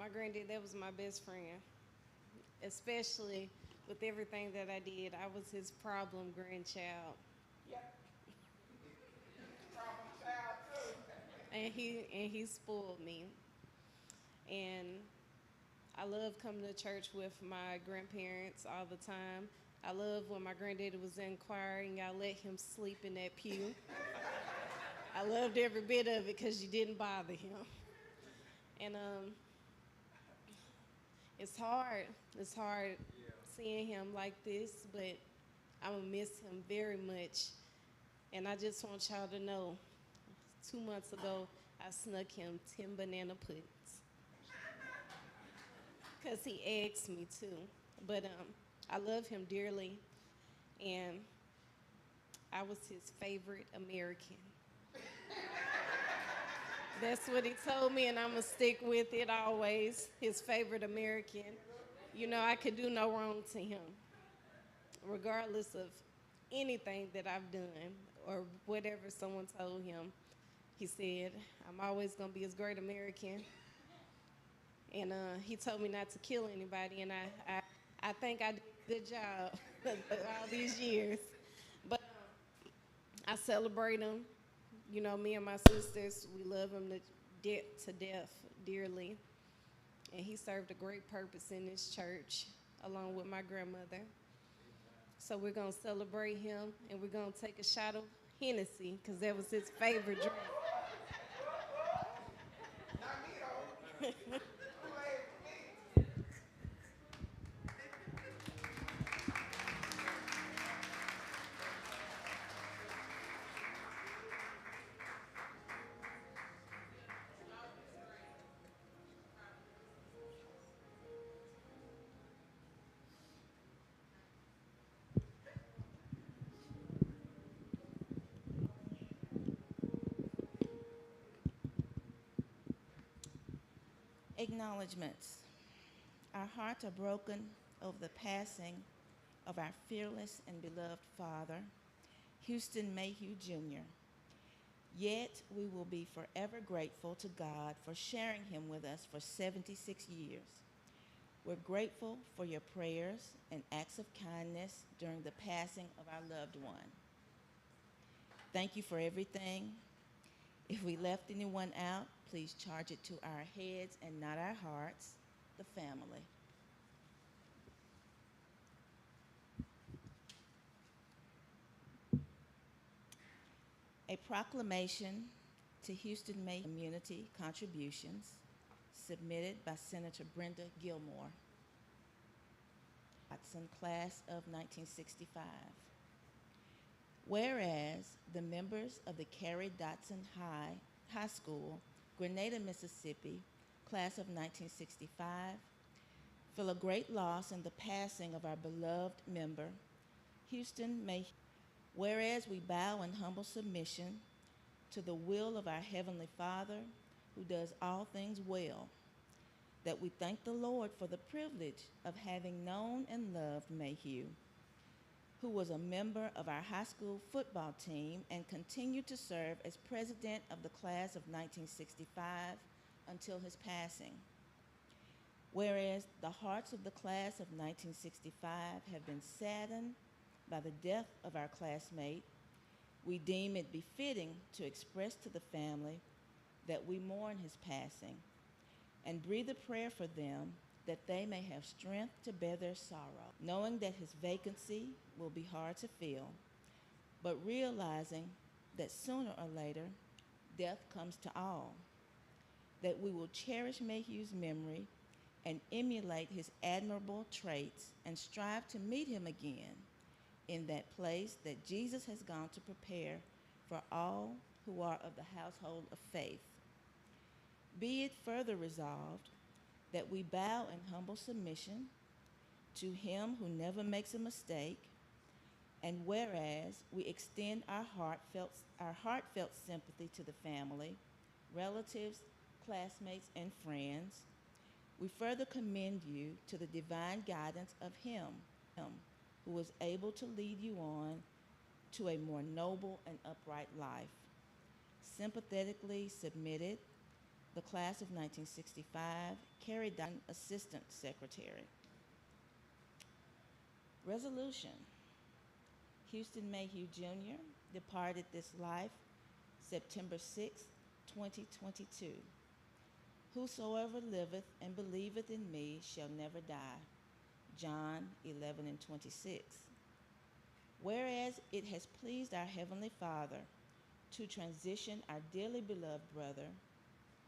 My granddad, that was my best friend, especially with everything that I did. I was his problem grandchild. Yep, problem child too. And he spoiled me. And I love coming to church with my grandparents all the time. I love when my granddaddy was in choir and y'all let him sleep in that pew. I loved every bit of it because you didn't bother him. And it's hard. It's hard seeing him like this, but I'm gonna miss him very much. And I just want y'all to know, 2 months ago, I snuck him 10 banana puddings because he asked me to. But I love him dearly, and I was his favorite American. That's what he told me, and I'm gonna stick with it always. His favorite American. You know, I could do no wrong to him, regardless of anything that I've done or whatever someone told him. He said, I'm always gonna be his great American. And he told me not to kill anybody, and I think I did a good job all these years. But I celebrate him. You know, me and my sisters, we love him to death dearly. And he served a great purpose in this church, along with my grandmother. So we're going to celebrate him, and we're going to take a shot of Hennessy, because that was his favorite drink. Not me though. Kool-Aid for me. Acknowledgements. Our hearts are broken over the passing of our fearless and beloved father, Houston Mayhew Jr. Yet we will be forever grateful to God for sharing him with us for 76 years. We're grateful for your prayers and acts of kindness during the passing of our loved one. Thank you for everything. If we left anyone out, please charge it to our heads and not our hearts, the family. A proclamation to Houston May community contributions submitted by Senator Brenda Gilmore, Watson, class of 1965. Whereas the members of the Carrie Dotson High School, Grenada, Mississippi, class of 1965, feel a great loss in the passing of our beloved member, Houston Mayhew. Whereas we bow in humble submission to the will of our Heavenly Father, who does all things well, that we thank the Lord for the privilege of having known and loved Mayhew, who was a member of our high school football team and continued to serve as president of the class of 1965 until his passing. Whereas the hearts of the class of 1965 have been saddened by the death of our classmate, we deem it befitting to express to the family that we mourn his passing and breathe a prayer for them that they may have strength to bear their sorrow, knowing that his vacancy will be hard to fill, but realizing that sooner or later, death comes to all, that we will cherish Mayhew's memory and emulate his admirable traits and strive to meet him again in that place that Jesus has gone to prepare for all who are of the household of faith. Be it further resolved that we bow in humble submission to him who never makes a mistake, and whereas we extend our heartfelt sympathy to the family, relatives, classmates, and friends, we further commend you to the divine guidance of him who was able to lead you on to a more noble and upright life. Sympathetically submitted the class of 1965, Carrie Dodson, Assistant Secretary. Resolution. Houston Mayhew Jr. departed this life September 6, 2022. Whosoever liveth and believeth in me shall never die. John 11 and 26. Whereas it has pleased our Heavenly Father to transition our dearly beloved brother,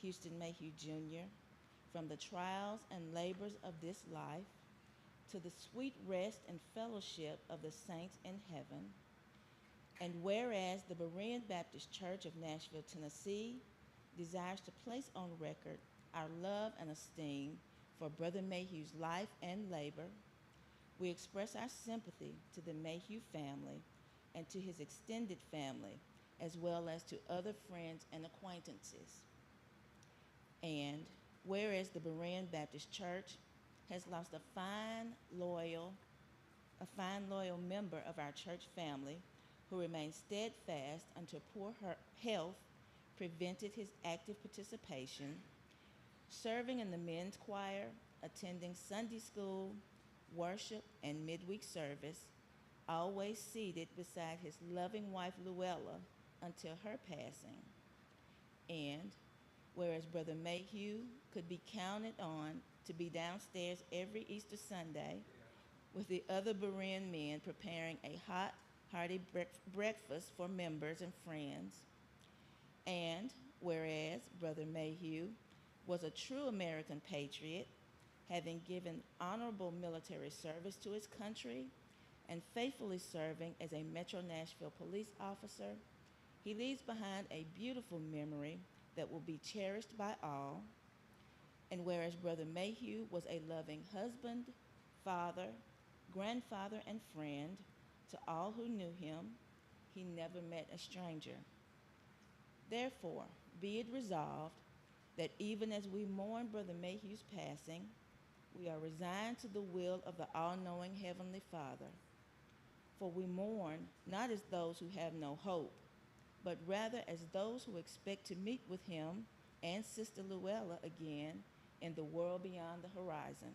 Houston Mayhew Jr., from the trials and labors of this life to the sweet rest and fellowship of the saints in heaven, and whereas the Berean Baptist Church of Nashville, Tennessee, desires to place on record our love and esteem for Brother Mayhew's life and labor, we express our sympathy to the Mayhew family and to his extended family, as well as to other friends and acquaintances. And whereas the Berean Baptist Church has lost a fine, loyal member of our church family who remained steadfast until poor health prevented his active participation, serving in the men's choir, attending Sunday school, worship, and midweek service, always seated beside his loving wife Luella until her passing. And whereas Brother Mayhew could be counted on to be downstairs every Easter Sunday with the other Berean men preparing a hot, hearty breakfast for members and friends. And whereas Brother Mayhew was a true American patriot, having given honorable military service to his country and faithfully serving as a Metro Nashville police officer, he leaves behind a beautiful memory that will be cherished by all. And whereas Brother Mayhew was a loving husband, father, grandfather, and friend to all who knew him, he never met a stranger. Therefore, be it resolved that even as we mourn Brother Mayhew's passing, we are resigned to the will of the all-knowing Heavenly Father. For we mourn not as those who have no hope, but rather as those who expect to meet with him and Sister Luella again in the world beyond the horizon.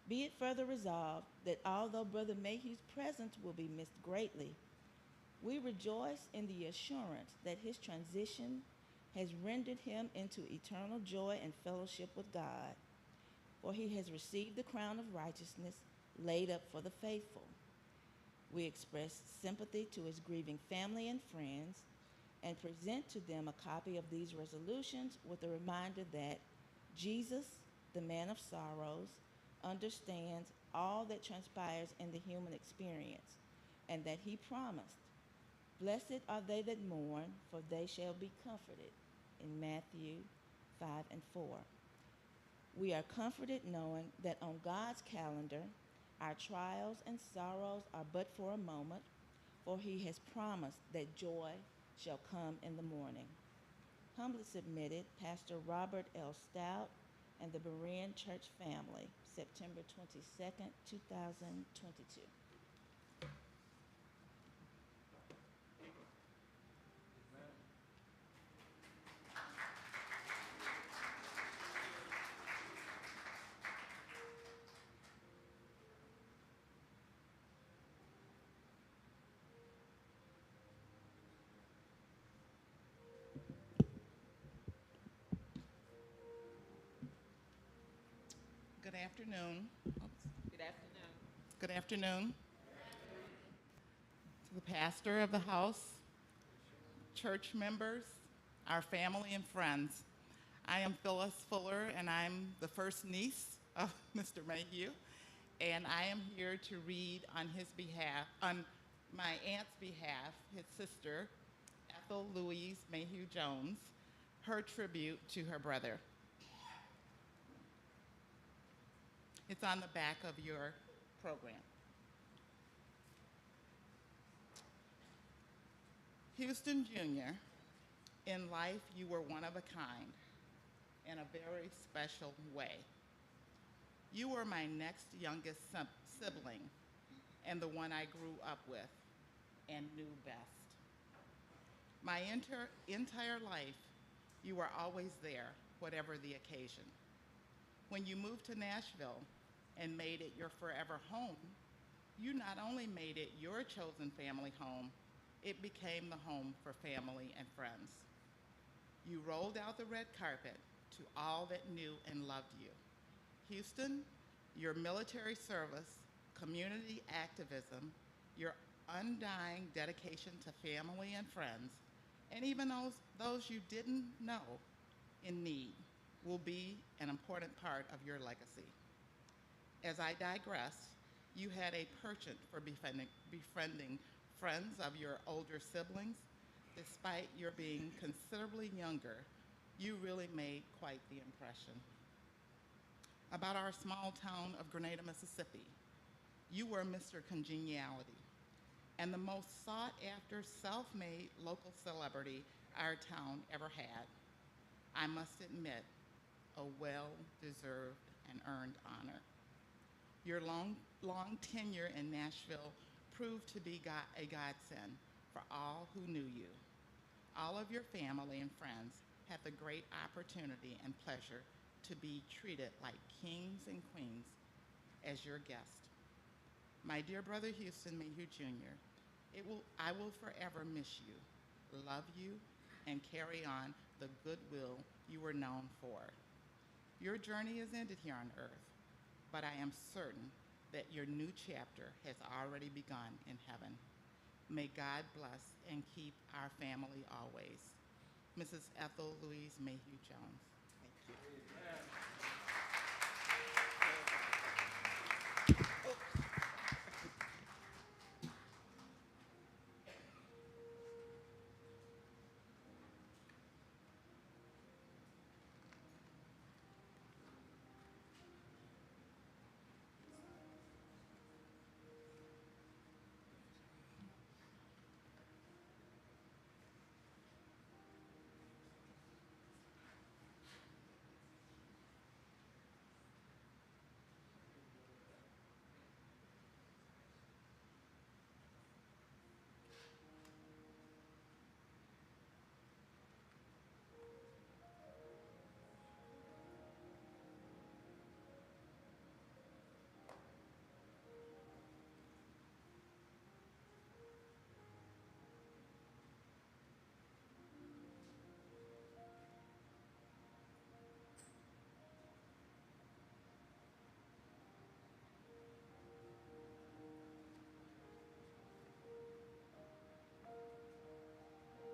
Be it further resolved that although Brother Mayhew's presence will be missed greatly, we rejoice in the assurance that his transition has rendered him into eternal joy and fellowship with God, for he has received the crown of righteousness laid up for the faithful. We express sympathy to his grieving family and friends and present to them a copy of these resolutions with a reminder that Jesus, the man of sorrows, understands all that transpires in the human experience, and that he promised, "Blessed are they that mourn, for they shall be comforted," in Matthew 5 and 4. We are comforted knowing that on God's calendar, our trials and sorrows are but for a moment, for he has promised that joy shall come in the morning. Humbly submitted, Pastor Robert L. Stout and the Berean Church family, September 22nd, 2022. Good afternoon. Good afternoon. Good afternoon to the pastor of the house, church members, our family and friends. I am Phyllis Fuller, and I'm the first niece of Mr. Mayhew, and I am here to read on his behalf, on my aunt's behalf, his sister, Ethel Louise Mayhew Jones, her tribute to her brother. It's on the back of your program. Houston Jr., in life you were one of a kind in a very special way. You were my next youngest sibling and the one I grew up with and knew best. My entire life, you were always there, whatever the occasion. When you moved to Nashville and made it your forever home, you not only made it your chosen family home, it became the home for family and friends. You rolled out the red carpet to all that knew and loved you. Houston, your military service, community activism, your undying dedication to family and friends, and even those you didn't know in need, will be an important part of your legacy. As I digress, you had a penchant for befriending friends of your older siblings. Despite your being considerably younger, you really made quite the impression. About our small town of Grenada, Mississippi, you were Mr. Congeniality and the most sought after self-made local celebrity our town ever had. I must admit, a well-deserved and earned honor. Your long tenure in Nashville proved to be a godsend for all who knew you. All of your family and friends had the great opportunity and pleasure to be treated like kings and queens as your guest. My dear brother Houston Mayhew Jr., I will forever miss you, love you, and carry on the goodwill you were known for. Your journey is ended here on earth, but I am certain that your new chapter has already begun in heaven. May God bless and keep our family always. Mrs. Ethel Louise Mayhew Jones. Thank you.